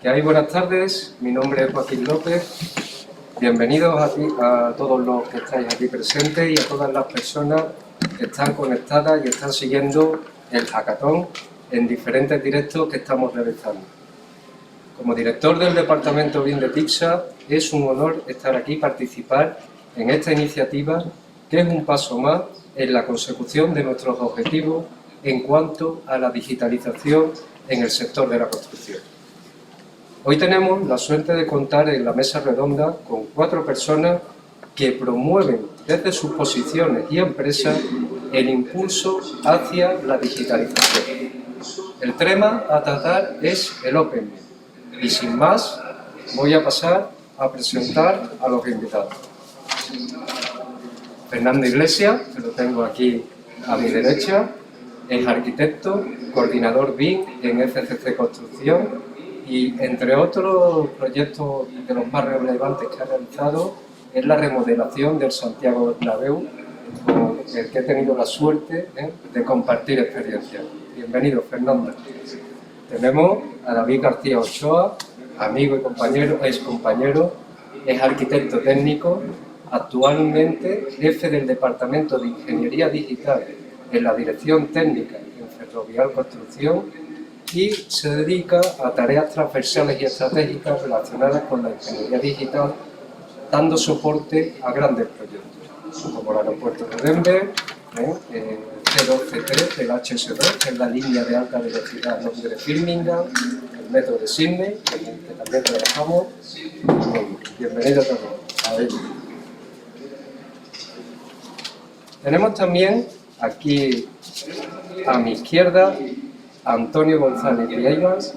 ¿Qué hay? Buenas tardes, mi nombre es Joaquín López. Bienvenidos a todos los que estáis aquí presentes y a todas las personas que están conectadas y están siguiendo el hackathon en diferentes directos que estamos realizando. Como director del departamento BIM de TICSA, es un honor estar aquí y participar en esta iniciativa que es un paso más en la consecución de nuestros objetivos en cuanto a la digitalización en el sector de la construcción. Hoy tenemos la suerte de contar en la mesa redonda con 4 personas que promueven desde sus posiciones y empresas el impulso hacia la digitalización. El tema a tratar es el Open BIM. Y sin más, voy a pasar a presentar a los invitados. Fernando Iglesias, que lo tengo aquí a mi derecha, es arquitecto, coordinador BIM en FCC Construcción y, entre otros proyectos de los más relevantes que ha realizado, es la remodelación del Santiago Bernabéu, con el que he tenido la suerte de compartir experiencias. Bienvenido, Fernando. Tenemos a David García Ochoa, amigo y compañero, excompañero, es arquitecto técnico, actualmente jefe del Departamento de Ingeniería Digital en la Dirección Técnica en Ferrovial Construcción y se dedica a tareas transversales y estratégicas relacionadas con la ingeniería digital, dando soporte a grandes proyectos, como el aeropuerto de Denver, el C2C3, el HS2, que es la línea de alta velocidad Londres-Birmingham, el metro de Sydney, que también trabajamos. Bienvenido también. Tenemos también aquí a mi izquierda Antonio González Viegas,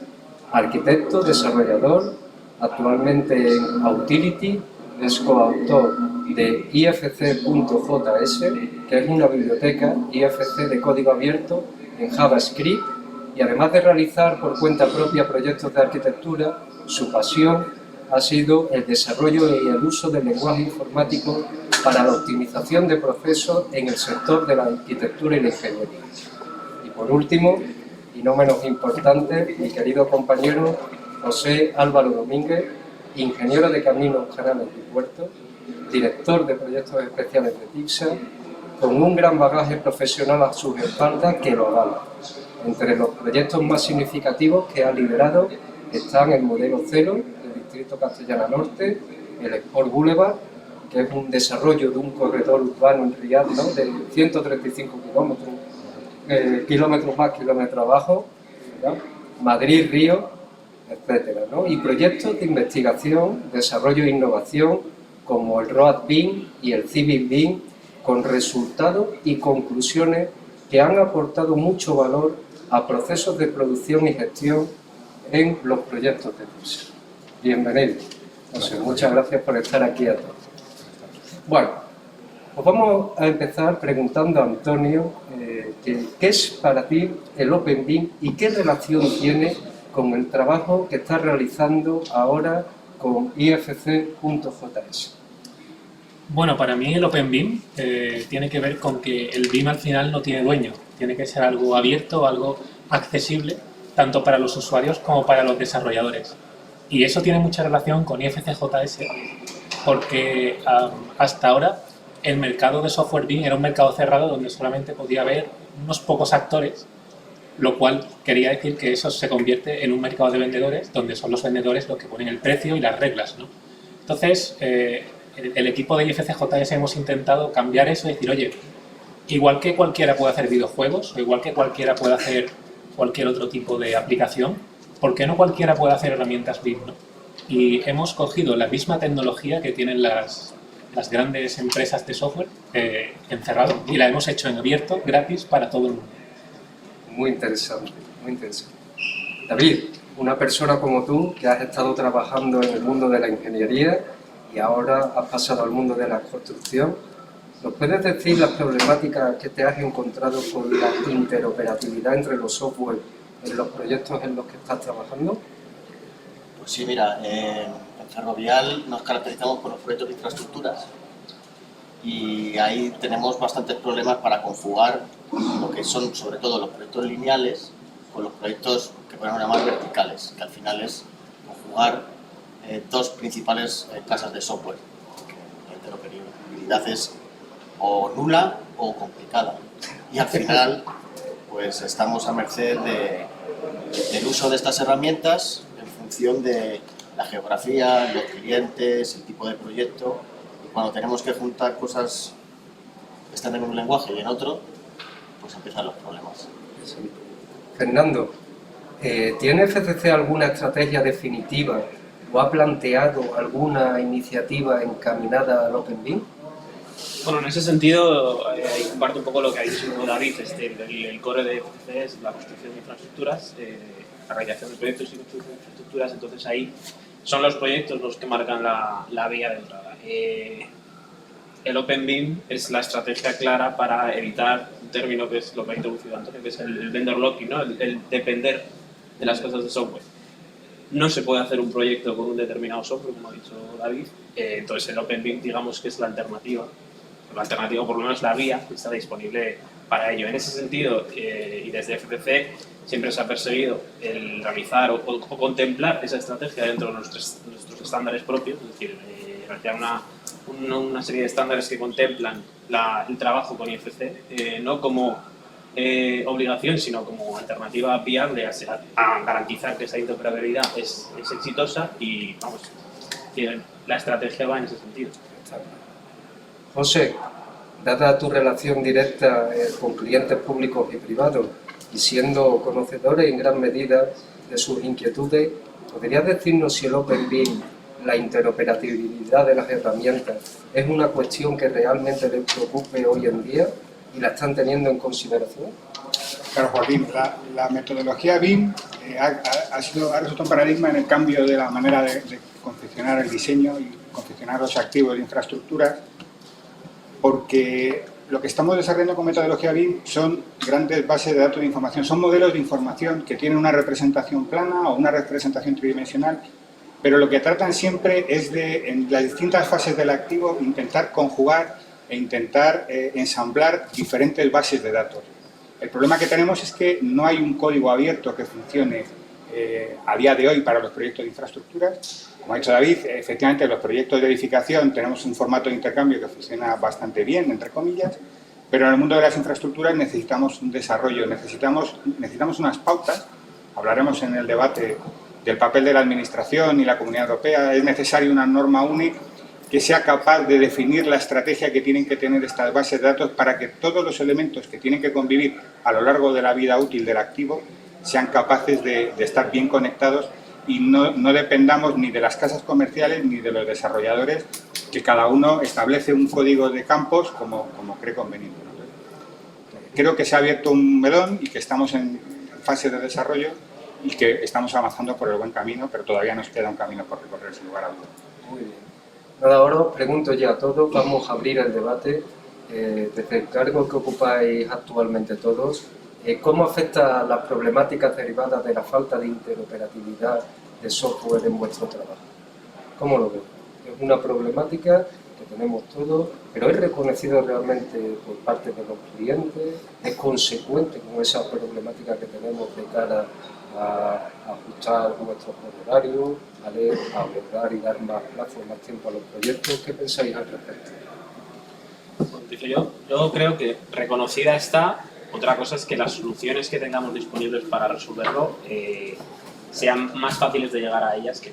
arquitecto, desarrollador, actualmente en Autility, es coautor de IFC.js, que es una biblioteca IFC de código abierto en JavaScript, y además de realizar por cuenta propia proyectos de arquitectura, su pasión ha sido el desarrollo y el uso del lenguaje informático para la optimización de procesos en el sector de la arquitectura y la ingeniería. Y por último, y no menos importante, mi querido compañero José Álvaro Domínguez, ingeniero de caminos, canales y puertos, director de proyectos especiales de TICSA, con un gran bagaje profesional a sus espaldas que lo avala. Entre los proyectos más significativos que ha liderado están el Modelo Cero del Distrito Castellana Norte, el Sport Boulevard, que es un desarrollo de un corredor urbano en Riad, ¿no?, de 135 kilómetros más, kilómetros abajo, ¿verdad? Madrid-Río, etcétera, ¿no? Y proyectos de investigación, desarrollo e innovación como el Road BIM y el Civil BIM, con resultados y conclusiones que han aportado mucho valor a procesos de producción y gestión en los proyectos de TICSA. Bienvenido. Muchas gracias por estar aquí a todos. Bueno, pues vamos a empezar preguntando a Antonio ¿qué es para ti el Open BIM y qué relación tiene con el trabajo que estás realizando ahora con IFC.js? Bueno, para mí el Open BIM tiene que ver con que el BIM al final no tiene dueño, tiene que ser algo abierto, algo accesible, tanto para los usuarios como para los desarrolladores. Y eso tiene mucha relación con IFC.js, porque hasta ahora el mercado de software BIM era un mercado cerrado donde solamente podía haber unos pocos actores, lo cual quería decir que eso se convierte en un mercado de vendedores, donde son los vendedores los que ponen el precio y las reglas, ¿no? Entonces, el equipo de IFC.js hemos intentado cambiar eso y decir, oye, igual que cualquiera puede hacer videojuegos, o igual que cualquiera puede hacer cualquier otro tipo de aplicación, ¿por qué no cualquiera puede hacer herramientas BIM, ¿no? Y hemos cogido la misma tecnología que tienen las grandes empresas de software encerrado y la hemos hecho en abierto, gratis, para todo el mundo. Muy interesante, muy interesante. David, una persona como tú que has estado trabajando en el mundo de la ingeniería y ahora has pasado al mundo de la construcción, ¿nos puedes decir las problemáticas que te has encontrado con la interoperabilidad entre los software en los proyectos en los que estás trabajando? Pues sí, mira, en Ferrovial nos caracterizamos por los proyectos de infraestructuras y ahí tenemos bastantes problemas para conjugar lo que son sobre todo los proyectos lineales con los proyectos que podemos llamar verticales, que al final es conjugar dos principales casas de software. La interoperabilidad es o nula o complicada. Y al final, pues estamos a merced del uso de estas herramientas en función de la geografía, los clientes, el tipo de proyecto. Y cuando tenemos que juntar cosas que están en un lenguaje y en otro, pues empiezan los problemas. Sí. Fernando, ¿tiene FCC alguna estrategia definitiva o ha planteado alguna iniciativa encaminada al Open BIM? Bueno, en ese sentido, comparto un poco lo que ha dicho David. El core de FCC es la construcción de infraestructuras, la realización de proyectos y construcción de infraestructuras. Entonces ahí son los proyectos los que marcan la vía de entrada. El Open BIM es la estrategia clara para evitar un término que es lo que ha introducido Antonio, que es el vendor locking, ¿no? el depender de las casas de software. No se puede hacer un proyecto con un determinado software, como ha dicho David. Entonces el Open BIM, digamos que es la alternativa, por lo menos la vía que está disponible para ello. En ese sentido, y desde FCC siempre se ha perseguido el realizar o contemplar esa estrategia dentro de nuestros estándares propios, es decir, realizar una serie de estándares que contemplan el trabajo con IFC, no como obligación, sino como alternativa viable a garantizar que esa interoperabilidad es exitosa y, vamos, la estrategia va en ese sentido. José, dada tu relación directa con clientes públicos y privados y siendo conocedores en gran medida de sus inquietudes, ¿podrías decirnos si el Open BIM, la interoperabilidad de las herramientas, es una cuestión que realmente les preocupe hoy en día y la están teniendo en consideración? Claro, Joaquín, la metodología BIM ha resultado un paradigma en el cambio de la manera de confeccionar el diseño y confeccionar los activos de infraestructuras, porque lo que estamos desarrollando con metodología BIM son grandes bases de datos de información, son modelos de información que tienen una representación plana o una representación tridimensional, pero lo que tratan siempre es de, en las distintas fases del activo, intentar conjugar e intentar ensamblar diferentes bases de datos. El problema que tenemos es que no hay un código abierto que funcione a día de hoy para los proyectos de infraestructuras. Como ha dicho David, efectivamente los proyectos de edificación tenemos un formato de intercambio que funciona bastante bien, entre comillas, pero en el mundo de las infraestructuras necesitamos un desarrollo, necesitamos unas pautas. Hablaremos en el debate del papel de la Administración y la Comunidad Europea. Es necesaria una norma única que sea capaz de definir la estrategia que tienen que tener estas bases de datos para que todos los elementos que tienen que convivir a lo largo de la vida útil del activo sean capaces de estar bien conectados y no dependamos ni de las casas comerciales ni de los desarrolladores, que cada uno establece un código de campos como cree conveniente. Creo que se ha abierto un melón y que estamos en fase de desarrollo y que estamos avanzando por el buen camino, pero todavía nos queda un camino por recorrer, sin lugar a dudas. Muy bien. Nada, ahora os pregunto ya a todos, vamos a abrir el debate desde el cargo que ocupáis actualmente todos. ¿Cómo afecta las problemáticas derivadas de la falta de interoperabilidad de software en vuestro trabajo? ¿Cómo lo veis? Es una problemática que tenemos todos, pero ¿es reconocido realmente por parte de los clientes? ¿Es consecuente con esa problemática que tenemos de cara a ajustar nuestros horarios, ¿vale? A ahorrar y dar más plazo, más tiempo a los proyectos? ¿Qué pensáis al respecto? Bueno, yo creo que reconocida está. Otra cosa es que las soluciones que tengamos disponibles para resolverlo sean más fáciles de llegar a ellas, que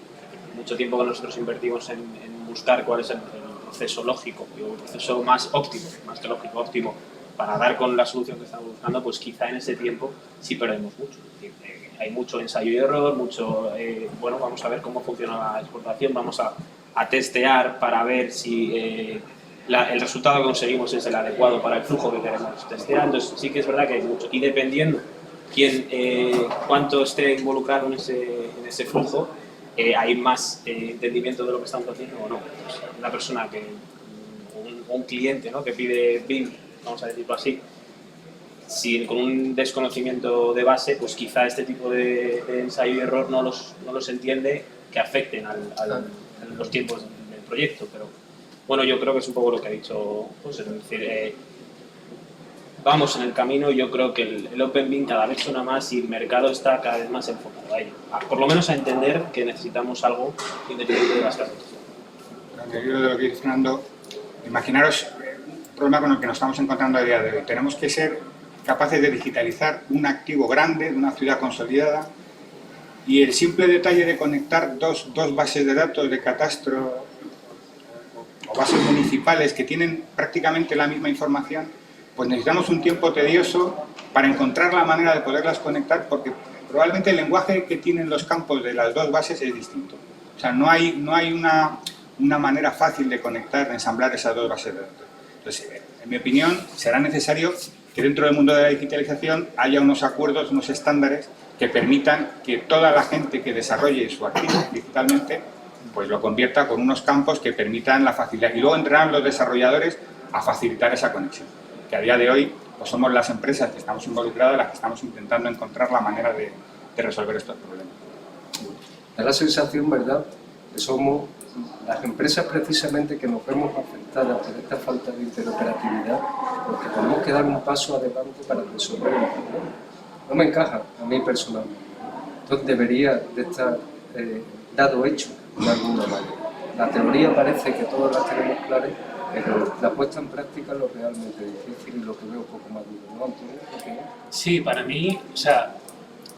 mucho tiempo que nosotros invertimos en buscar cuál es el proceso lógico, el proceso más óptimo, más que lógico, óptimo, para dar con la solución que estamos buscando, pues quizá en ese tiempo sí perdemos mucho. Es decir, hay mucho ensayo y error, mucho, bueno, vamos a ver cómo funciona la exportación, vamos a testear para ver si el resultado que conseguimos es el adecuado para el flujo que queremos testear. Entonces sí que es verdad que hay mucho, y dependiendo cuánto esté involucrado en ese flujo, hay más entendimiento de lo que estamos haciendo o no. Pues una persona un cliente, ¿no?, que pide BIM, vamos a decirlo así, con un desconocimiento de base, pues quizá este tipo de ensayo y error no los entiende, que afecten a los tiempos del proyecto. Pero bueno, yo creo que es un poco lo que ha dicho José, es decir, vamos en el camino. Yo creo que el Open BIM cada vez suena más y el mercado está cada vez más enfocado a ello. Por lo menos a entender que necesitamos algo independiente de las casas. De lo que dice Fernando, imaginaros el problema con el que nos estamos encontrando a día de hoy. Tenemos que ser capaces de digitalizar un activo grande de una ciudad consolidada y el simple detalle de conectar dos bases de datos de catastro o bases municipales que tienen prácticamente la misma información, pues necesitamos un tiempo tedioso para encontrar la manera de poderlas conectar, porque probablemente el lenguaje que tienen los campos de las dos bases es distinto. O sea, no hay una manera fácil de conectar, de ensamblar esas dos bases de datos. Entonces, en mi opinión, será necesario que dentro del mundo de la digitalización haya unos acuerdos, unos estándares que permitan que toda la gente que desarrolle su activo digitalmente pues lo convierta con unos campos que permitan la facilidad. Y luego entrarán los desarrolladores a facilitar esa conexión. Que a día de hoy pues somos las empresas que estamos involucradas las que estamos intentando encontrar la manera de resolver estos problemas. Da la sensación, ¿verdad?, que somos las empresas precisamente que nos vemos afectadas por esta falta de interoperatividad, porque tenemos que dar un paso adelante para resolver el problema. No me encaja a mí personalmente. Entonces debería de estar dado hecho de alguna manera. La teoría parece que todas las tenemos claras, pero la puesta en práctica es lo realmente difícil y lo que veo un poco más duro, ¿no, Antonio? Sí, para mí, o sea,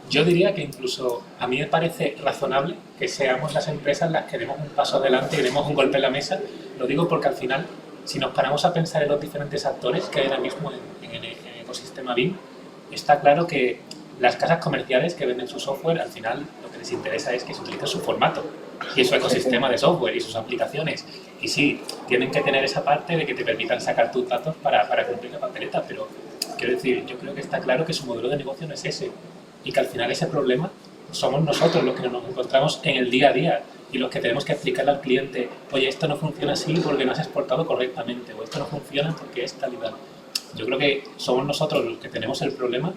yo diría que incluso a mí me parece razonable que seamos las empresas las que demos un paso adelante y demos un golpe en la mesa. Lo digo porque al final, si nos paramos a pensar en los diferentes actores que hay ahora mismo en el ecosistema BIM, está claro que las casas comerciales que venden su software, al final lo que les interesa es que se utilice su formato y su ecosistema de software y sus aplicaciones. Y sí, tienen que tener esa parte de que te permitan sacar tus datos para cumplir la papeleta, pero quiero decir, yo creo que está claro que su modelo de negocio no es ese y que al final ese problema somos nosotros los que nos encontramos en el día a día y los que tenemos que explicarle al cliente, oye, esto no funciona así porque no has exportado correctamente o esto no funciona porque es tal y tal. Yo creo que somos nosotros los que tenemos el problema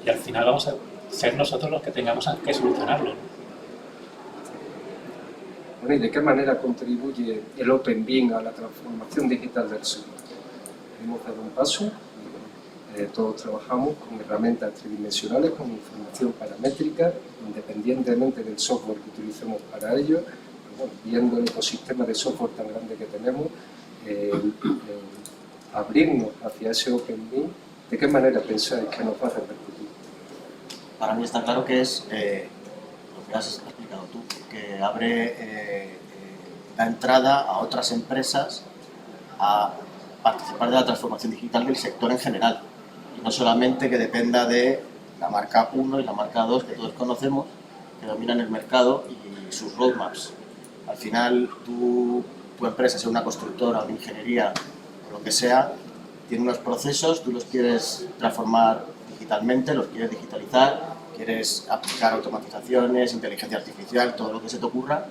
y al final vamos a ser nosotros los que tengamos que solucionarlo, ¿no? Bueno, ¿y de qué manera contribuye el Open BIM a la transformación digital del software? Hemos dado un paso, todos trabajamos con herramientas tridimensionales, con información paramétrica, independientemente del software que utilicemos para ello. Bueno, viendo el ecosistema de software tan grande que tenemos, abrirnos hacia ese Open BIM, ¿de qué manera pensáis que nos va a repercutir? Para mí está claro que es lo que has explicado tú, que abre la entrada a otras empresas a participar de la transformación digital del sector en general. Y no solamente que dependa de la marca 1 y la marca 2 que todos conocemos, que dominan el mercado y sus roadmaps. Al final, tu empresa, sea una constructora, una ingeniería o lo que sea, tiene unos procesos, tú los quieres transformar digitalmente, los quieres digitalizar, quieres aplicar automatizaciones, inteligencia artificial, todo lo que se te ocurra,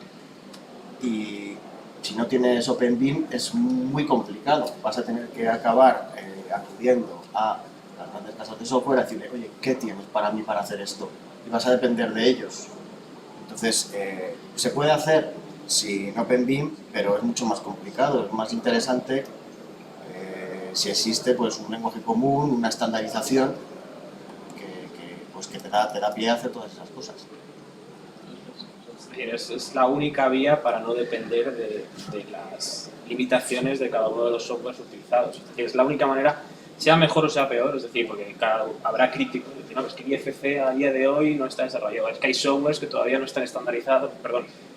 y si no tienes Open BIM es muy complicado. Vas a tener que acabar acudiendo a las grandes casas de software a decirle, oye, ¿qué tienes para mí para hacer esto? Y vas a depender de ellos. Entonces, se puede hacer sin Open BIM, pero es mucho más complicado, es más interesante si existe pues, un lenguaje común, una estandarización que te da pie a hacer todas esas cosas. Es la única vía para no depender de las limitaciones de cada uno de los softwares utilizados. Es decir, es la única manera, sea mejor o sea peor, es decir, porque habrá críticos que dicen, no, es que el IFC a día de hoy no está desarrollado, es que hay softwares que todavía no están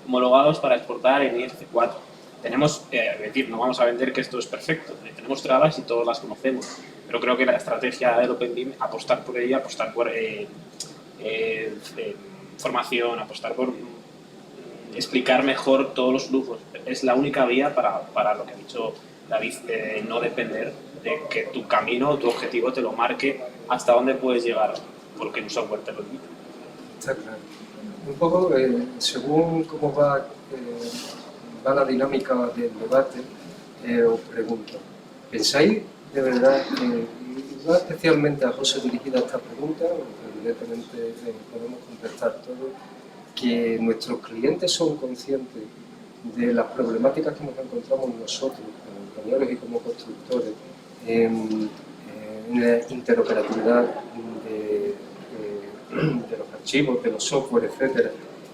homologados para exportar en IFC 4. Tenemos, es decir, no vamos a vender que esto es perfecto, tenemos trabas y todos las conocemos, pero creo que la estrategia del Open BIM, apostar por ella, apostar por formación, apostar por explicar mejor todos los flujos, es la única vía para lo que ha dicho David, no depender de que tu camino, tu objetivo te lo marque hasta dónde puedes llegar, porque un software te lo limita. Está claro. Un poco, según cómo va la dinámica del debate, os pregunto, ¿pensáis de verdad, y no especialmente a José dirigida esta pregunta, aunque evidentemente podemos contestar todos, que nuestros clientes son conscientes de las problemáticas que nos encontramos nosotros, como ingenieros y como constructores, en interoperabilidad de los archivos, de los software, etcétera,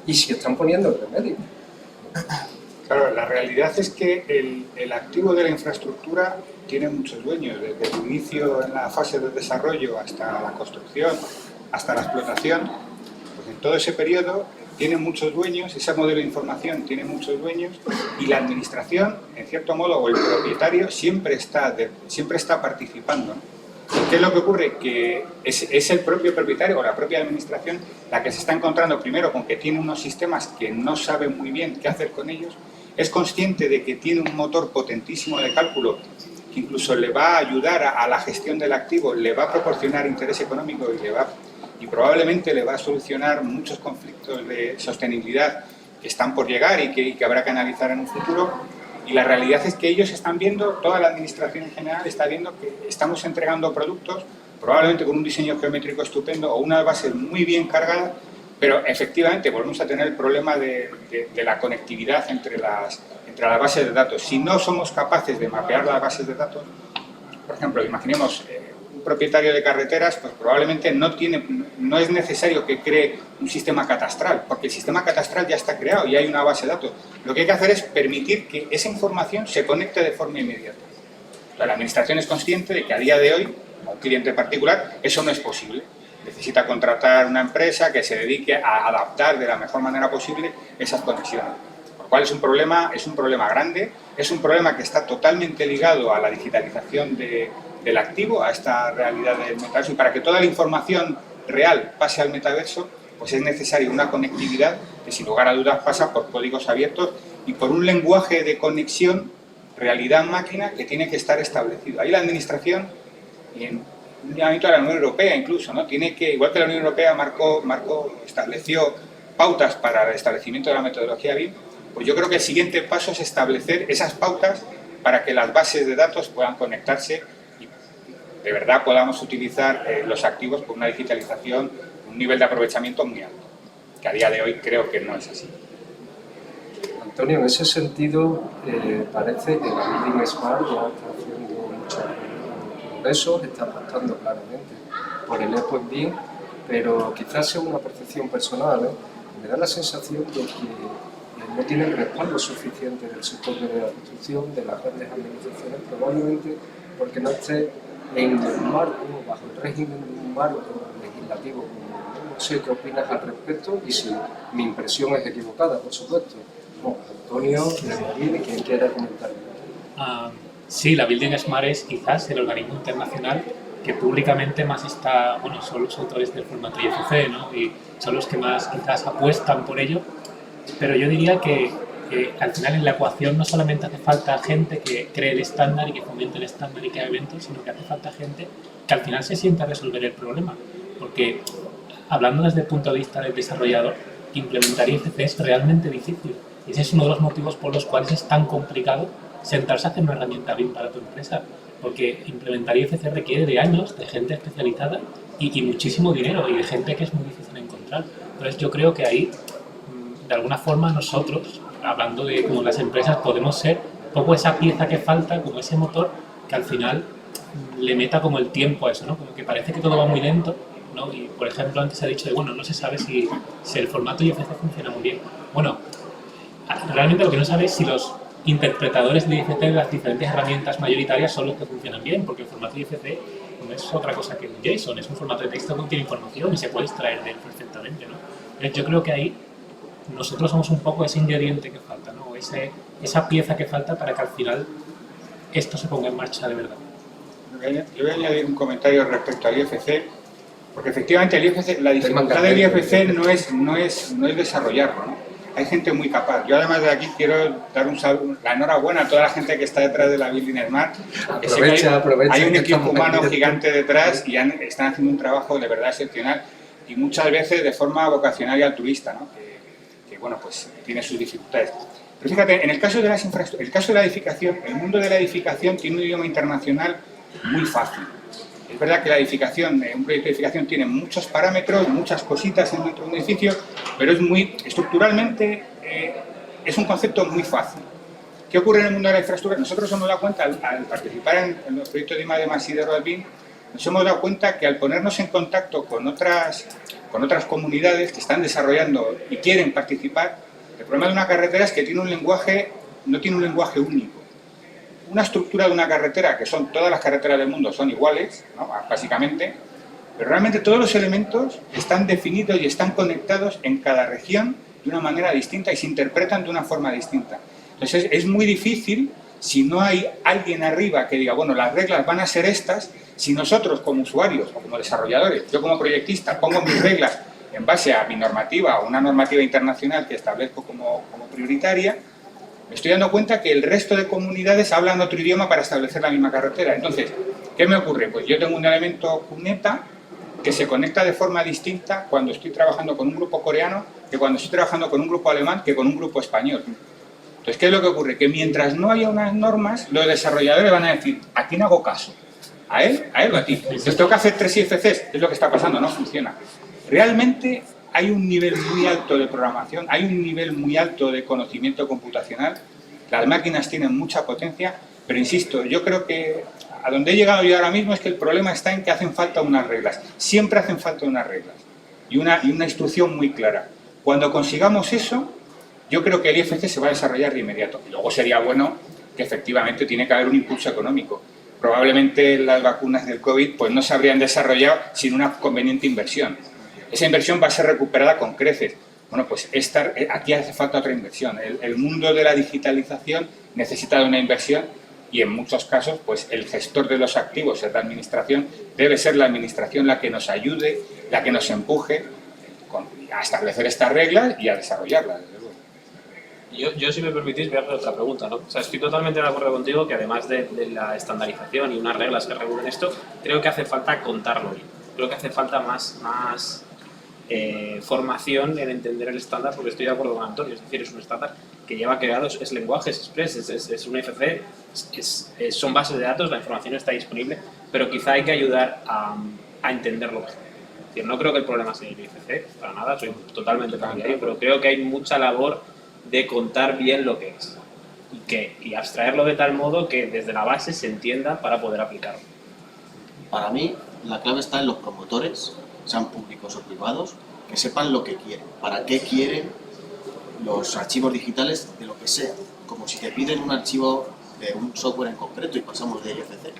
y si están poniendo el remedio. Claro, la realidad es que el activo de la infraestructura tiene muchos dueños, desde el inicio en la fase de desarrollo hasta la construcción, hasta la explotación. Pues en todo ese periodo tiene muchos dueños, ese modelo de información tiene muchos dueños y la administración, en cierto modo, o el propietario siempre está participando, ¿no? ¿Qué es lo que ocurre? Que es el propio propietario o la propia administración la que se está encontrando primero con que tiene unos sistemas que no sabe muy bien qué hacer con ellos, es consciente de que tiene un motor potentísimo de cálculo que incluso le va a ayudar a la gestión del activo, le va a proporcionar interés económico y probablemente le va a solucionar muchos conflictos de sostenibilidad que están por llegar y que habrá que analizar en un futuro. Y la realidad es que ellos están viendo, toda la administración en general está viendo que estamos entregando productos probablemente con un diseño geométrico estupendo o una base muy bien cargada, pero efectivamente volvemos a tener el problema de la conectividad entre las bases de datos. Si no somos capaces de mapear las bases de datos, por ejemplo, imaginemos un propietario de carreteras, pues probablemente no es necesario que cree un sistema catastral, porque el sistema catastral ya está creado y hay una base de datos. Lo que hay que hacer es permitir que esa información se conecte de forma inmediata. La administración es consciente de que a día de hoy, a un cliente particular, eso no es posible. Necesita contratar una empresa que se dedique a adaptar de la mejor manera posible esas conexiones. Por lo cual es un problema grande, es un problema que está totalmente ligado a la digitalización del activo, a esta realidad del metaverso, y para que toda la información real pase al metaverso, pues es necesaria una conectividad que sin lugar a dudas pasa por códigos abiertos y por un lenguaje de conexión realidad-máquina que tiene que estar establecido. Ahí la administración, y en un llamamiento a la Unión Europea incluso, ¿no? Tiene que, igual que la Unión Europea estableció pautas para el establecimiento de la metodología BIM, pues yo creo que el siguiente paso es establecer esas pautas para que las bases de datos puedan conectarse y de verdad podamos utilizar los activos con una digitalización, un nivel de aprovechamiento muy alto, que a día de hoy creo que no es así. Antonio, en ese sentido, parece que la Building Smart ya está haciendo muchos progresos, está apostando claramente por el EPOS BIM, pero quizás sea una percepción personal, me da la sensación de que no tiene el respaldo suficiente del sector de la construcción, de las grandes administraciones, probablemente porque no esté en el marco, bajo el régimen de un marco legislativo. No sé qué opinas al respecto y si mi impresión es equivocada, por supuesto. No, Antonio, David, quien quiera comentar. Sí, la Building Smart es quizás el organismo internacional que públicamente más está, bueno, son los autores del formato IFC, ¿no? Y son los que más quizás apuestan por ello, pero yo diría que al final en la ecuación no solamente hace falta gente que cree el estándar y que fomente el estándar y que haga eventos, sino que hace falta gente que al final se sienta a resolver el problema, porque hablando desde el punto de vista del desarrollador, implementar IFC es realmente difícil. Ese es uno de los motivos por los cuales es tan complicado sentarse a hacer una herramienta BIM para tu empresa, porque implementar IFC requiere de años, de gente especializada y muchísimo dinero y de gente que es muy difícil encontrar. Entonces yo creo que ahí, de alguna forma, nosotros, hablando de como las empresas, podemos ser un poco esa pieza que falta, como ese motor que al final le meta como el tiempo a eso, ¿no? Como que parece que todo va muy lento, ¿no? Y por ejemplo antes se ha dicho de, bueno, no se sabe si el formato IFC funciona muy bien. Bueno, realmente lo que no sabe es si los interpretadores de IFC de las diferentes herramientas mayoritarias son los que funcionan bien, porque el formato IFC no es otra cosa que un JSON, es un formato de texto que contiene información y se puede extraer de él perfectamente, ¿no? Entonces yo creo que ahí nosotros somos un poco ese ingrediente que falta, ¿no? Esa pieza que falta para que al final esto se ponga en marcha de verdad. Yo voy a añadir un comentario respecto al IFC, porque efectivamente el IFC, la dificultad del IFC no es desarrollarlo, ¿no? Hay gente muy capaz. Yo además de aquí quiero dar la enhorabuena a toda la gente que está detrás de la Building Smart. Aprovecha hay un equipo humano gigante detrás y están haciendo un trabajo de verdad excepcional y muchas veces de forma vocacional y altruista, ¿no? Que bueno, pues tiene sus dificultades. Pero fíjate, en el caso de las infraestructuras, el caso de la edificación, el mundo de la edificación tiene un idioma internacional muy fácil. Es verdad que la edificación, un proyecto de edificación tiene muchos parámetros, muchas cositas dentro de un edificio, pero es muy, estructuralmente, es un concepto muy fácil. ¿Qué ocurre en el mundo de la infraestructura? Nosotros nos hemos dado cuenta al participar en los proyectos de I+D+I de Road BIM, nos hemos dado cuenta que al ponernos en contacto con otras comunidades que están desarrollando y quieren participar, el problema de una carretera es que tiene un lenguaje, no tiene un lenguaje único. Una estructura de una carretera, que son todas las carreteras del mundo, son iguales, ¿no? Básicamente, pero realmente todos los elementos están definidos y están conectados en cada región de una manera distinta y se interpretan de una forma distinta. Entonces es muy difícil, si no hay alguien arriba que diga, bueno, las reglas van a ser estas, si nosotros como usuarios o como desarrolladores, yo como proyectista pongo mis reglas en base a mi normativa o una normativa internacional que establezco como prioritaria, me estoy dando cuenta que el resto de comunidades hablan otro idioma para establecer la misma carretera. Entonces, ¿qué me ocurre? Pues yo tengo un elemento cuneta que se conecta de forma distinta cuando estoy trabajando con un grupo coreano que cuando estoy trabajando con un grupo alemán que con un grupo español. Entonces, ¿qué es lo que ocurre? Que mientras no haya unas normas, los desarrolladores van a decir, ¿a quién hago caso? ¿A él o a ti? Entonces tengo que hacer 3 IFCs, es lo que está pasando, no funciona. Realmente hay un nivel muy alto de programación, hay un nivel muy alto de conocimiento computacional, las máquinas tienen mucha potencia, pero insisto, yo creo que a donde he llegado yo ahora mismo es que el problema está en que hacen falta unas reglas, siempre hacen falta unas reglas y una instrucción muy clara. Cuando consigamos eso, yo creo que el IFC se va a desarrollar de inmediato. Y luego sería bueno que efectivamente tiene que haber un impulso económico. Probablemente las vacunas del COVID pues no se habrían desarrollado sin una conveniente inversión. Esa inversión va a ser recuperada con creces. Bueno, pues aquí hace falta otra inversión. El mundo de la digitalización necesita de una inversión y en muchos casos pues el gestor de los activos es la administración, debe ser la administración la que nos ayude, la que nos empuje a establecer estas reglas y a desarrollarlas. Yo, si me permitís, voy a hacer otra pregunta, ¿no? O sea, estoy totalmente de acuerdo contigo que además de la estandarización y unas reglas que regulen esto, creo que hace falta contarlo bien. Creo que hace falta más formación en entender el estándar, porque estoy de acuerdo con Antonio, es decir, es un estándar que lleva creado, es lenguaje, es Express, es un IFC, son bases de datos, la información está disponible, pero quizá hay que ayudar a entenderlo mejor. Es decir, no creo que el problema sea el IFC, para nada, soy totalmente partidario, pero creo que hay mucha labor de contar bien lo que es y abstraerlo de tal modo que desde la base se entienda para poder aplicarlo. Para mí, la clave está en los promotores, sean públicos o privados, que sepan lo que quieren, para qué quieren los archivos digitales de lo que sea, como si te piden un archivo de un software en concreto y pasamos de IFC.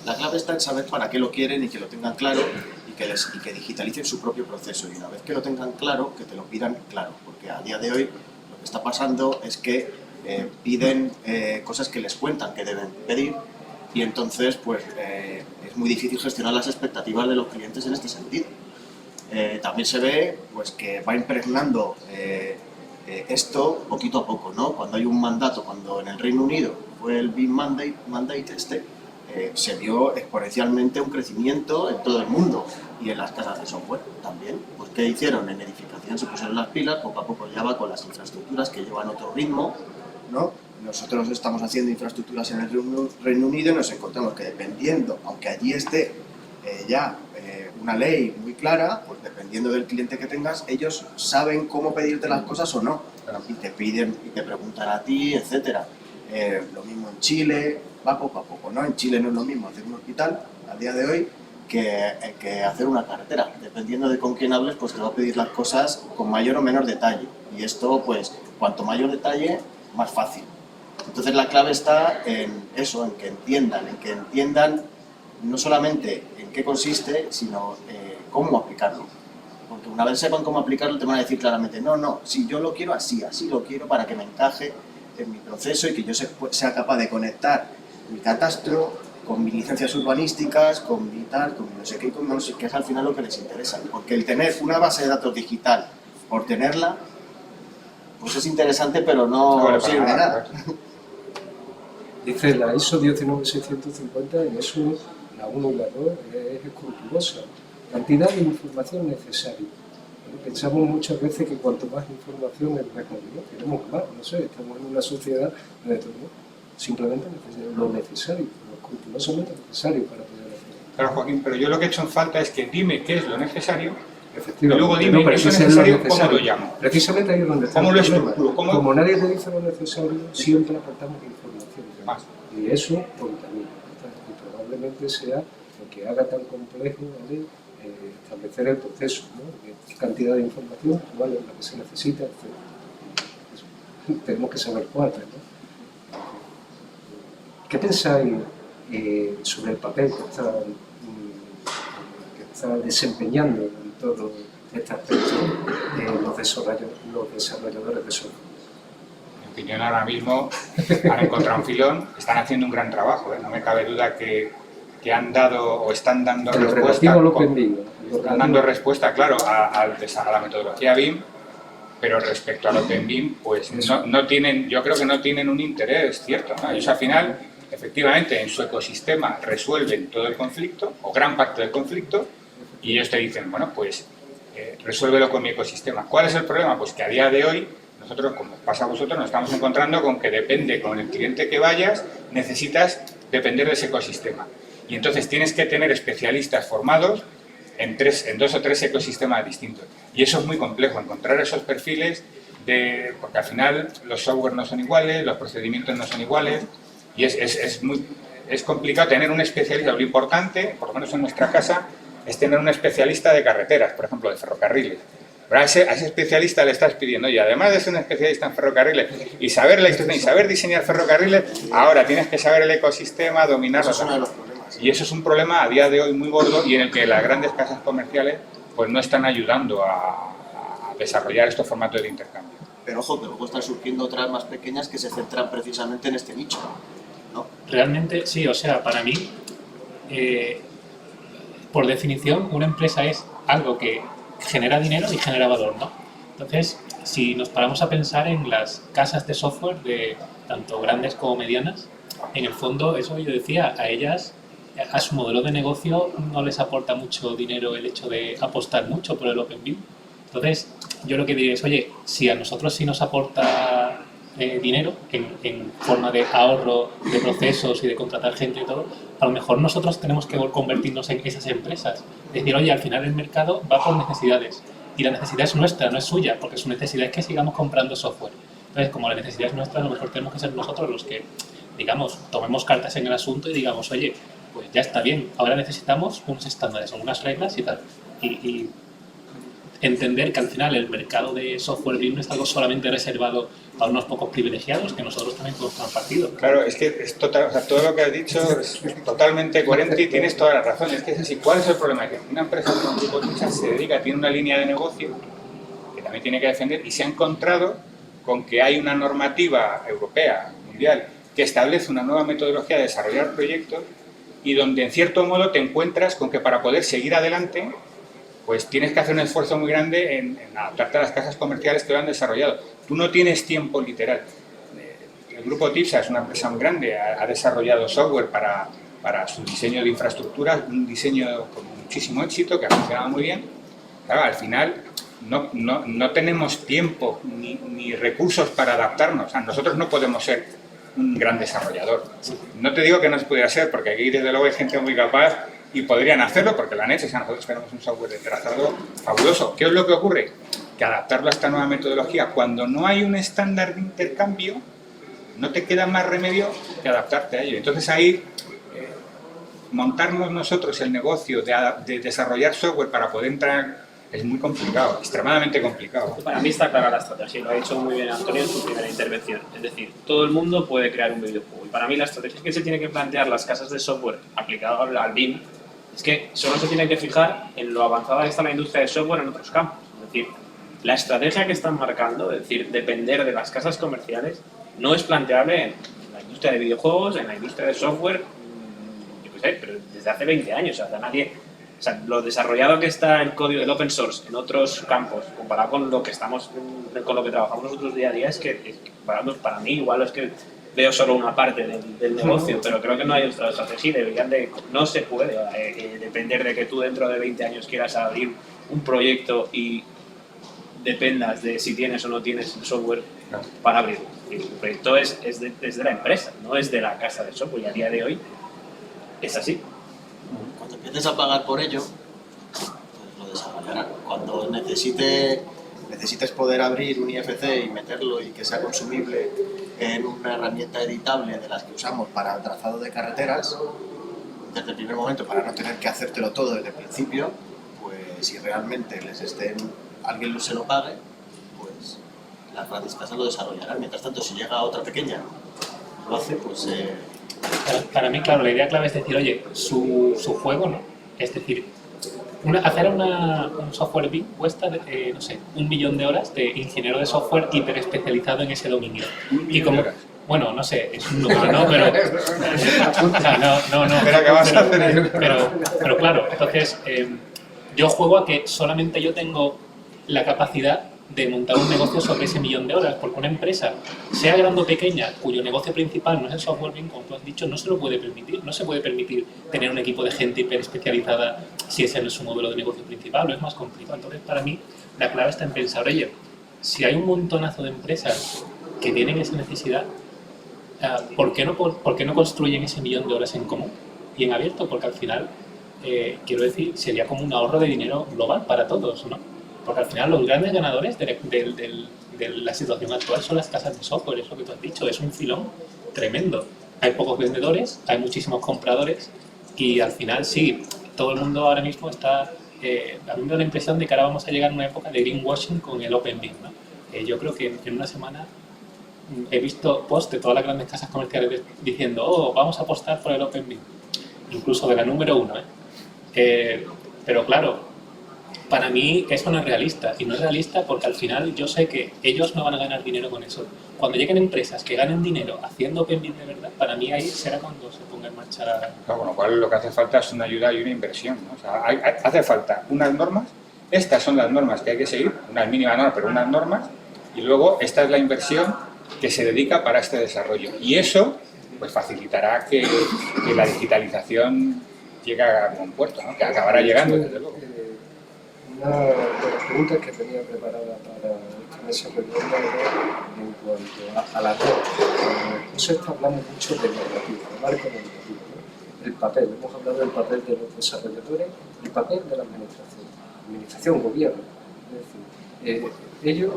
La clave está en saber para qué lo quieren y que lo tengan claro y que digitalicen su propio proceso. Y una vez que lo tengan claro, que te lo pidan claro, porque a día de hoy lo que está pasando es que piden cosas que les cuentan que deben pedir y entonces pues es muy difícil gestionar las expectativas de los clientes en este sentido. También se ve pues, que va impregnando esto poquito a poco, ¿no? Cuando hay un mandato, cuando en el Reino Unido fue el Big Mandate se vio exponencialmente un crecimiento en todo el mundo y en las casas de software también. Pues, ¿qué hicieron? En edificación se pusieron las pilas, poco a poco ya va con las infraestructuras que llevan otro ritmo, ¿no? Nosotros estamos haciendo infraestructuras en el Reino Unido y nos encontramos que dependiendo, aunque allí esté una ley muy clara, pues dependiendo del cliente que tengas, ellos saben cómo pedirte las cosas o no. Y te piden y te preguntan a ti, etcétera. Lo mismo en Chile, va poco a poco, ¿no? En Chile no es lo mismo hacer un hospital a día de hoy que hacer una carretera. Dependiendo de con quién hables, pues te va a pedir las cosas con mayor o menor detalle. Y esto, pues, cuanto mayor detalle, más fácil. Entonces la clave está en eso, en que entiendan no solamente en qué consiste, sino cómo aplicarlo. Porque una vez sepan cómo aplicarlo, te van a decir claramente, no, si yo lo quiero así lo quiero para que me encaje en mi proceso y que yo sea capaz de conectar mi catastro con mis licencias urbanísticas, con mi tal, con mi no sé qué, con no sé qué, es al final lo que les interesa. Porque el tener una base de datos digital por tenerla, pues es interesante, pero no sirve de nada. Dice la ISO 19650 y eso, la 1 y la 2, es escrupulosa. Cantidad de información necesaria. Pensamos muchas veces que cuanto más información es mejor, ¿no? Queremos más, no sé, estamos en una sociedad donde todo simplemente lo necesario, lo escrupulosamente necesario para poder hacerlo. Claro, Joaquín, pero yo lo que he hecho en falta es que dime qué es lo necesario y Efectivamente, luego dime eso necesario, ¿cómo lo llamo? Precisamente ahí es donde está ¿Cómo lo el problema. estructuro? Como nadie te dice lo necesario, siempre aportamos información. Y eso contamina. Y probablemente sea lo que haga tan complejo, ¿vale? Establecer el proceso, ¿no? ¿Qué cantidad de información, cuál es la que se necesita, etc. Tenemos que saber cuál, ¿no? ¿Qué pensáis sobre el papel que está desempeñando en todo este aspecto los desarrolladores de software? En mi opinión, ahora mismo han encontrado un filón, están haciendo un gran trabajo, ¿eh? No me cabe duda que han dado o están dando respuesta, claro, a la metodología BIM, pero respecto al Open BIM, pues no tienen, yo creo que no tienen un interés cierto, ¿no? Ellos al final, efectivamente, en su ecosistema resuelven todo el conflicto, o gran parte del conflicto, y ellos te dicen, bueno, pues resuélvelo con mi ecosistema. ¿Cuál es el problema? Pues que a día de hoy, nosotros, como pasa a vosotros, nos estamos encontrando con que depende con el cliente que vayas, necesitas depender de ese ecosistema. Y entonces tienes que tener especialistas formados en 2 o 3 ecosistemas distintos. Y eso es muy complejo, encontrar esos perfiles, porque al final los software no son iguales, los procedimientos no son iguales, y es complicado tener un especialista. Lo importante, por lo menos en nuestra casa, es tener un especialista de carreteras, por ejemplo, de ferrocarriles. Pero a ese especialista le estás pidiendo, y además de ser un especialista en ferrocarriles y saber la instrucción y saber diseñar ferrocarriles, ahora tienes que saber el ecosistema, dominarlo. Eso es uno de los problemas. Y eso es un problema a día de hoy muy gordo y en el que las grandes casas comerciales pues no están ayudando a desarrollar estos formatos de intercambio. Pero ojo, que luego están surgiendo otras más pequeñas que se centran precisamente en este nicho, ¿no? Realmente, sí, o sea, para mí, por definición, una empresa es algo que genera dinero y genera valor, ¿no? Entonces, si nos paramos a pensar en las casas de software, de tanto grandes como medianas, en el fondo, eso yo decía, a ellas, a su modelo de negocio no les aporta mucho dinero el hecho de apostar mucho por el Open BIM. Entonces, yo lo que diría es, oye, si a nosotros sí nos aporta dinero en forma de ahorro de procesos y de contratar gente y todo, a lo mejor nosotros tenemos que convertirnos en esas empresas. Es decir, oye, al final el mercado va por necesidades y la necesidad es nuestra, no es suya, porque su necesidad es que sigamos comprando software. Entonces, como la necesidad es nuestra, a lo mejor tenemos que ser nosotros los que, digamos, tomemos cartas en el asunto y digamos, oye, pues ya está bien, ahora necesitamos unos estándares, unas reglas y tal. Y entender que al final el mercado de software BIM no es algo solamente reservado a unos pocos privilegiados, que nosotros también podemos tomar partido. Claro, es que es total, o sea, todo lo que has dicho es totalmente coherente y tienes toda la razón. Es que es así. ¿Cuál es el problema? Que una empresa como Grupo TIPSA se dedica, tiene una línea de negocio que también tiene que defender y se ha encontrado con que hay una normativa europea, mundial, que establece una nueva metodología de desarrollar proyectos y donde en cierto modo te encuentras con que para poder seguir adelante pues tienes que hacer un esfuerzo muy grande en adaptarte a las casas comerciales que lo han desarrollado. Tú no tienes tiempo literal. El Grupo TIPSA es una empresa muy grande, ha desarrollado software para su diseño de infraestructuras, un diseño con muchísimo éxito, que ha funcionado muy bien. Claro, al final no tenemos tiempo ni recursos para adaptarnos. O sea, nosotros no podemos ser un gran desarrollador. No te digo que no se pudiera ser, porque aquí desde luego hay gente muy capaz y podrían hacerlo porque lo han hecho. O sea, nosotros tenemos un software de trazado fabuloso. ¿Qué es lo que ocurre? Que adaptarlo a esta nueva metodología, cuando no hay un estándar de intercambio, no te queda más remedio que adaptarte a ello. Entonces ahí, montarnos nosotros el negocio de desarrollar software para poder entrar es muy complicado, extremadamente complicado. Para mí está clara la estrategia, lo ha dicho muy bien Antonio en su primera intervención. Es decir, todo el mundo puede crear un videojuego. Y para mí la estrategia que se tiene que plantear las casas de software aplicado al BIM es que solo se tienen que fijar en lo avanzada que está la industria de software en otros campos. Es decir, la estrategia que están marcando, es decir, depender de las casas comerciales, no es planteable en la industria de videojuegos, en la industria de software, yo qué sé, pero desde hace 20 años. O sea, nadie, o sea, lo desarrollado que está el código del open source en otros campos, comparado con lo que con lo que trabajamos nosotros día a día, es que para mí igual es que veo solo una parte del negocio, pero creo que no hay otra estrategia y deberían no se puede depender de que tú dentro de 20 años quieras abrir un proyecto y dependas de si tienes o no tienes el software para abrirlo. El proyecto es de la empresa, no es de la casa de software, y a día de hoy es así. Cuando empieces a pagar por ello, pues lo desarrollarán. Cuando necesites poder abrir un IFC y meterlo y que sea consumible en una herramienta editable de las que usamos para el trazado de carreteras, desde el primer momento para no tener que hacértelo todo desde el principio, pues si realmente alguien se lo pague, pues las grandes casas lo desarrollarán. Mientras tanto, si llega otra pequeña, lo hace, pues... Para mí, claro, la idea clave es decir, oye, su juego, ¿no? Es decir, hacer un software BIM cuesta, no sé, 1 millón de horas de ingeniero de software hiper especializado en ese dominio. Y como, bueno, no sé, es un número, ¿no? Pero, o sea, no. Espera, ¿qué vas a hacer? Pero claro, entonces, yo juego a que solamente yo tengo la capacidad de montar un negocio sobre ese 1 millón de horas, porque una empresa, sea grande o pequeña, cuyo negocio principal no es el software BIM, como tú has dicho, no se lo puede permitir. No se puede permitir tener un equipo de gente hiper especializada si ese no es su modelo de negocio principal, o es más complicado. Entonces, para mí, la clave está en pensar, oye, si hay un montonazo de empresas que tienen esa necesidad, ¿por qué no construyen ese 1 millón de horas en común y en abierto? Porque al final, quiero decir, sería como un ahorro de dinero global para todos, ¿no? Porque al final los grandes ganadores de la situación actual son las casas de software, es lo que tú has dicho, es un filón tremendo. Hay pocos vendedores, hay muchísimos compradores y al final sí, todo el mundo ahora mismo está dando la impresión de que ahora vamos a llegar a una época de greenwashing con el OpenBIM, ¿no? Yo creo que en una semana he visto posts de todas las grandes casas comerciales diciendo, oh, vamos a apostar por el OpenBIM, incluso de la número 1, pero claro, para mí eso no es realista, y no es realista porque al final yo sé que ellos no van a ganar dinero con eso. Cuando lleguen empresas que ganen dinero haciendo OpenBIM de verdad, para mí ahí será cuando se ponga en marcha la... Claro, con lo cual lo que hace falta es una ayuda y una inversión, ¿no? O sea, hace falta unas normas, estas son las normas que hay que seguir, unas mínimas normas, pero unas normas, y luego esta es la inversión que se dedica para este desarrollo. Y eso pues facilitará que la digitalización llegue a buen puerto, ¿no? Que acabará llegando, desde luego. Una de las preguntas que tenía preparada para esta mesa redonda era en cuanto a la red. No se está hablando mucho del normativo, del marco normativo, ¿no? El papel, hemos hablado del papel de los desarrolladores, el papel de la administración, gobierno. Es decir, ellos,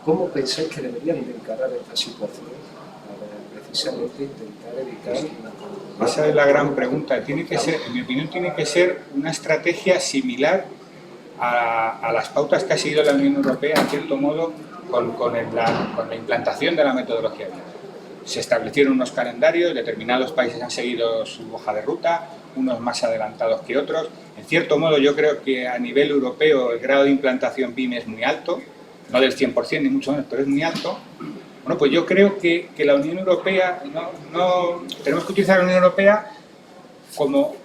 ¿cómo pensáis que deberían de encarar esta situación para precisamente intentar evitar... Esa es la gran pregunta. Tiene que ser, en mi opinión, tiene que ser una estrategia similar a las pautas que ha seguido la Unión Europea, en cierto modo, con la implantación de la metodología BIM. Se establecieron unos calendarios, determinados países han seguido su hoja de ruta, unos más adelantados que otros. En cierto modo, yo creo que a nivel europeo el grado de implantación BIM es muy alto, no del 100% ni mucho menos, pero es muy alto. Bueno, pues yo creo que la Unión Europea, tenemos que utilizar la Unión Europea como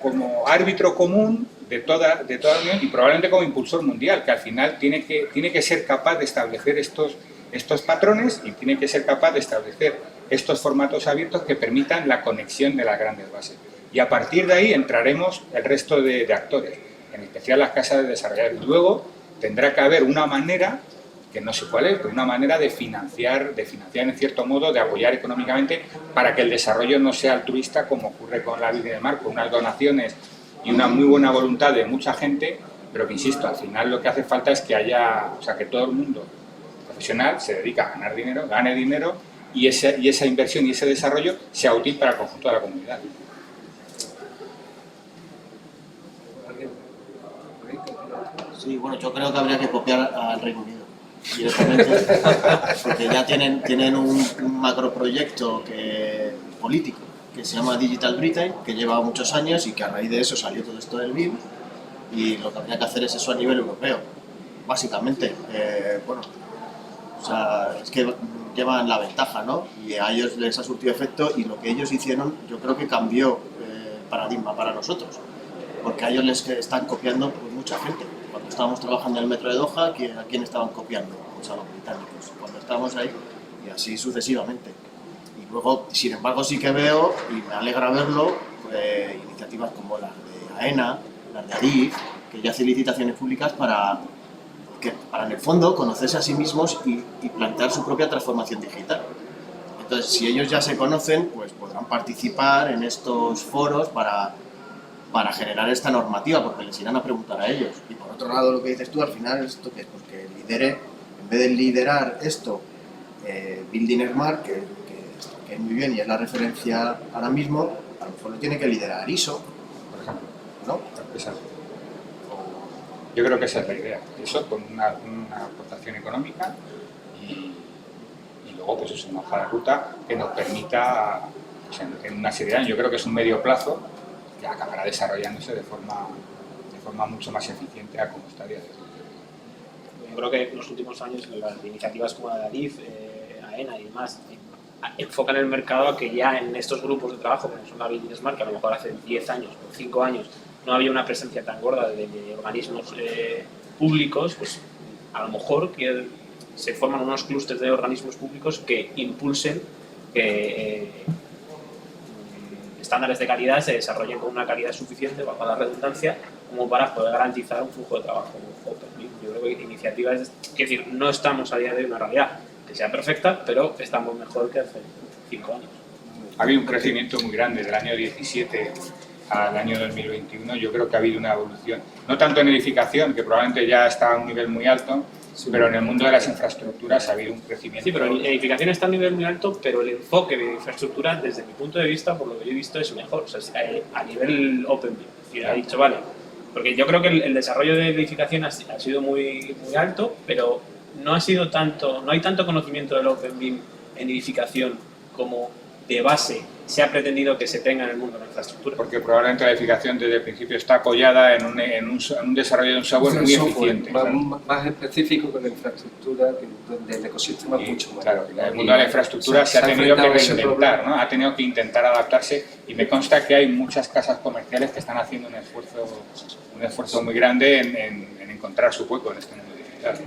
árbitro común de toda la Unión y probablemente como impulsor mundial, que al final tiene que ser capaz de establecer estos patrones y tiene que ser capaz de establecer estos formatos abiertos que permitan la conexión de las grandes bases. Y a partir de ahí entraremos el resto de actores, en especial las casas de desarrolladores. Luego tendrá que haber una manera, que no sé cuál es, pero una manera de financiar en cierto modo, de apoyar económicamente para que el desarrollo no sea altruista como ocurre con la Línea de Mar, con unas donaciones y una muy buena voluntad de mucha gente, pero que insisto, al final lo que hace falta es que haya, o sea, que todo el mundo profesional se dedica a ganar dinero, gane dinero y esa inversión y ese desarrollo sea útil para el conjunto de la comunidad. Sí, bueno, yo creo que habría que copiar al Reino Unido directamente, porque ya tienen un macroproyecto político que se llama Digital Britain, que lleva muchos años y que a raíz de eso salió todo esto del BIM, y lo que habría que hacer es eso a nivel europeo, básicamente. Bueno, o sea, es que llevan la ventaja, ¿no? Y a ellos les ha surtido efecto y lo que ellos hicieron yo creo que cambió el paradigma para nosotros, porque a ellos les están copiando pues, mucha gente. Cuando estábamos trabajando en el metro de Doha, ¿a quién estaban copiando? Pues a los británicos. Cuando estábamos ahí, y así sucesivamente. Y luego, sin embargo, sí que veo, y me alegra verlo, iniciativas como las de AENA, las de ADIF, que ya hacen licitaciones públicas para en el fondo conocerse a sí mismos y plantear su propia transformación digital. Entonces, si ellos ya se conocen, pues podrán participar en estos foros para generar esta normativa, porque les irán a preguntar a ellos. Y por otro lado, lo que dices tú, al final, esto que es porque lidere, en vez de liderar esto, Building Smart, que es muy bien y es la referencia ahora mismo, a lo mejor lo tiene que liderar ISO, ¿no? Exacto. Yo creo que esa es la idea. Eso con una aportación económica y luego pues es una hoja de ruta que nos permita, pues, en una serie de años, yo creo que es un medio plazo, que acabará desarrollándose de forma mucho más eficiente a como está a día de hoy. Yo creo que en los últimos años las iniciativas como la de Adif, AENA y demás enfocan el mercado a que ya en estos grupos de trabajo, como son la Building Smart, que a lo mejor hace 10 años o 5 años no había una presencia tan gorda de organismos públicos, pues a lo mejor que se forman unos clústeres de organismos públicos que impulsen que estándares de calidad se desarrollen con una calidad suficiente, bajo la redundancia, como para poder garantizar un flujo de trabajo open. Yo creo que iniciativas, es decir, no estamos a día de hoy en una realidad que sea perfecta, pero estamos mejor que hace 5 años. Ha habido un crecimiento muy grande del año 17 al año 2021. Yo creo que ha habido una evolución, no tanto en edificación, que probablemente ya está a un nivel muy alto, sí, pero en el mundo de las infraestructuras ha habido un crecimiento. Sí, pero en edificación está a un nivel muy alto, pero el enfoque de infraestructura, desde mi punto de vista, por lo que yo he visto, es mejor. O sea, a nivel open, es decir, ha dicho, vale, porque yo creo que el desarrollo de edificación ha sido muy alto, pero no hay tanto conocimiento del Open BIM en edificación como de base se ha pretendido que se tenga en el mundo de la infraestructura. Porque probablemente la edificación desde el principio está apoyada en un desarrollo de un software muy eficiente. Más específico que la infraestructura, donde el ecosistema es mucho más. Claro, en el mundo de la infraestructura se ha tenido que reinventar, ¿no? Ha tenido que intentar adaptarse, y me consta que hay muchas casas comerciales que están haciendo un esfuerzo muy grande en encontrar su hueco en este mundo digital.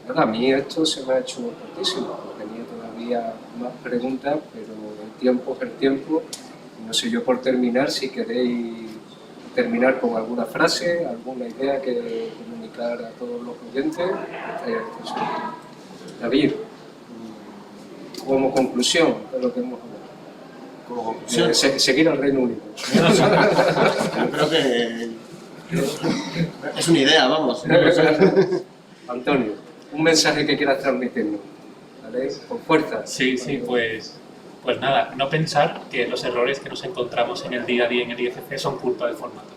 Bueno, a mí esto se me ha hecho cortísimo, tenía todavía más preguntas, pero el tiempo es el tiempo. No sé, yo por terminar, si queréis terminar con alguna frase, alguna idea que comunicar a todos los oyentes. David, como conclusión de lo que hemos hablado. Seguir al Reino Unido. Yo creo que es una idea, vamos. Antonio, un mensaje que quieras transmitirnos, ¿vale? Con fuerza. Sí, pues nada, no pensar que los errores que nos encontramos en el día a día en el IFC son culpa del formato.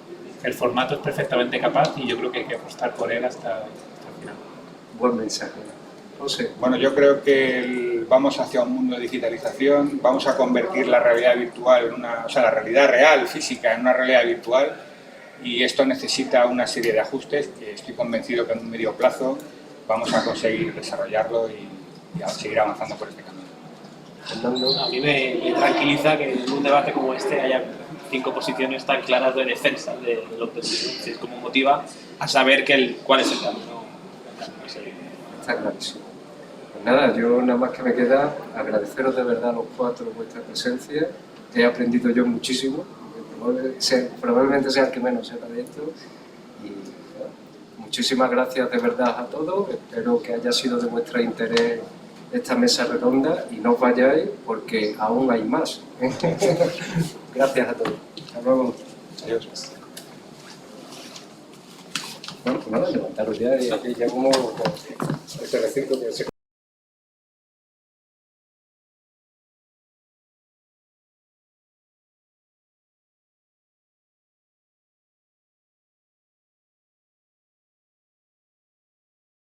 El formato es perfectamente capaz y yo creo que hay que apostar por él hasta el final. Buen mensaje. José. Bueno, yo creo que vamos hacia un mundo de digitalización, vamos a convertir la realidad virtual la realidad real, física, en una realidad virtual, y esto necesita una serie de ajustes que estoy convencido que en un medio plazo vamos a conseguir desarrollarlo y a seguir avanzando por este camino. A mí me tranquiliza que en un debate como este haya 5 posiciones tan claras de defensa del Open BIM. Es como motiva a saber cuál es el camino. Está clarísimo. Pues nada, yo nada más que me queda agradeceros de verdad a los 4 vuestra presencia. He aprendido yo muchísimo, probablemente sea el que menos sepa de esto. Y bueno, muchísimas gracias de verdad a todos. Espero que haya sido de vuestro interés esta mesa redonda y no os vayáis porque aún hay más. Gracias a todos. Hasta luego. Adiós. Bueno, pues nada, levantaros ya y aquí ya como este recinto que se